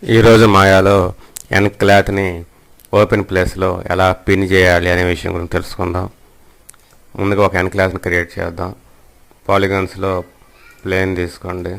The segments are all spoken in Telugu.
ఈరోజు మాయాలో ఎన్ క్లాత్ని ఓపెన్ ప్లేస్లో ఎలా పిన్ చేయాలి అనే విషయం గురించి తెలుసుకుందాం. ముందుగా ఒక ఎన్ క్లాత్ని క్రియేట్ చేద్దాం. పాలిగన్స్లో ప్లేన్ తీసుకోండి.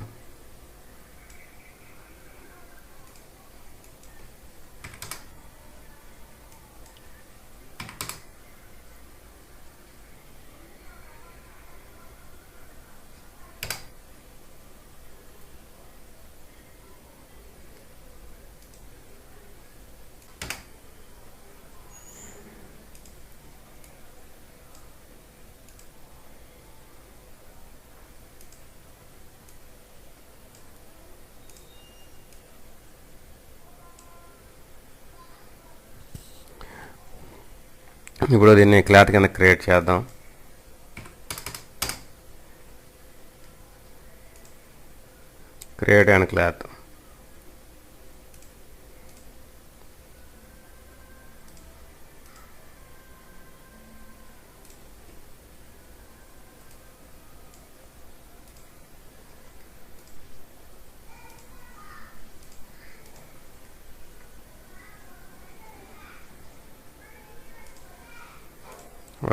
ఇప్పుడు దీన్ని క్లాత్ కింద క్రియేట్ చేద్దాం. Create and cloth.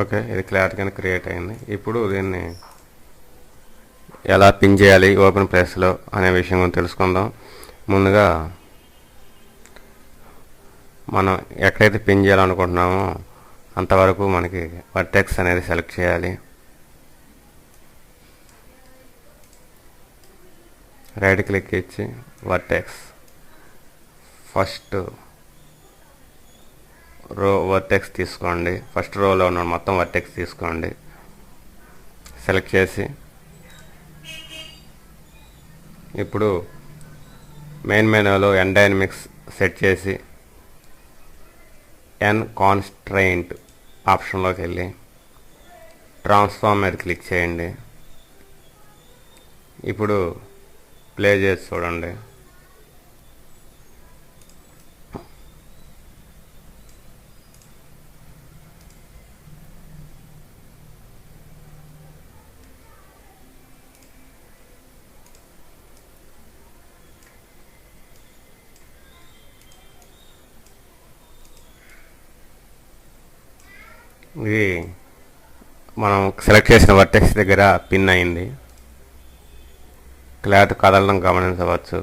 ఓకే, ఇది క్లాత్ కింద క్రియేట్ అయింది. ఇప్పుడు దీన్ని ఎలా పిన్ చేయాలి ఓపెన్ ప్లేస్లో అనే విషయం గురించి తెలుసుకుందాం. ముందుగా మనం ఎక్కడైతే పిన్ చేయాలనుకుంటున్నామో అంతవరకు మనకి వర్టెక్స్ అనేది సెలెక్ట్ చేయాలి. రైట్ క్లిక్ ఇచ్చి వర్టెక్స్, ఫస్ట్ రో వర్టెక్స్ తీసుకోండి. ఫస్ట్ రోలో ఉన్న మొత్తం వర్టెక్స్ తీసుకోండి. సెలెక్ట్ చేసి ఇప్పుడు మెయిన్ మెనూలో ఎన్ డైనమిక్స్ సెట్ చేసి ఎన్ కాన్స్ట్రెయింట్ ఆప్షన్లోకి వెళ్ళి ట్రాన్స్ఫార్మ్ మీద క్లిక్ చేయండి. ఇప్పుడు ప్లే చేసి చూడండి. ఇది మనం సెలెక్ట్ చేసిన వర్టెక్స్ దగ్గర పిన్ అయింది. క్లాత్ కదలడం గమనించవచ్చు.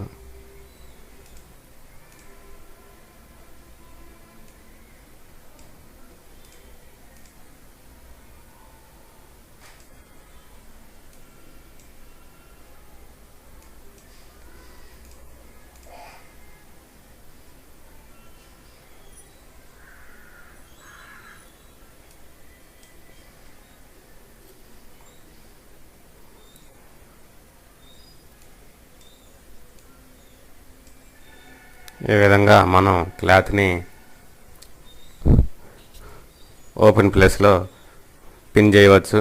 ఈ విధంగా మనం క్లాత్ని ఓపెన్ ప్లేస్లో పిన్ చేయవచ్చు.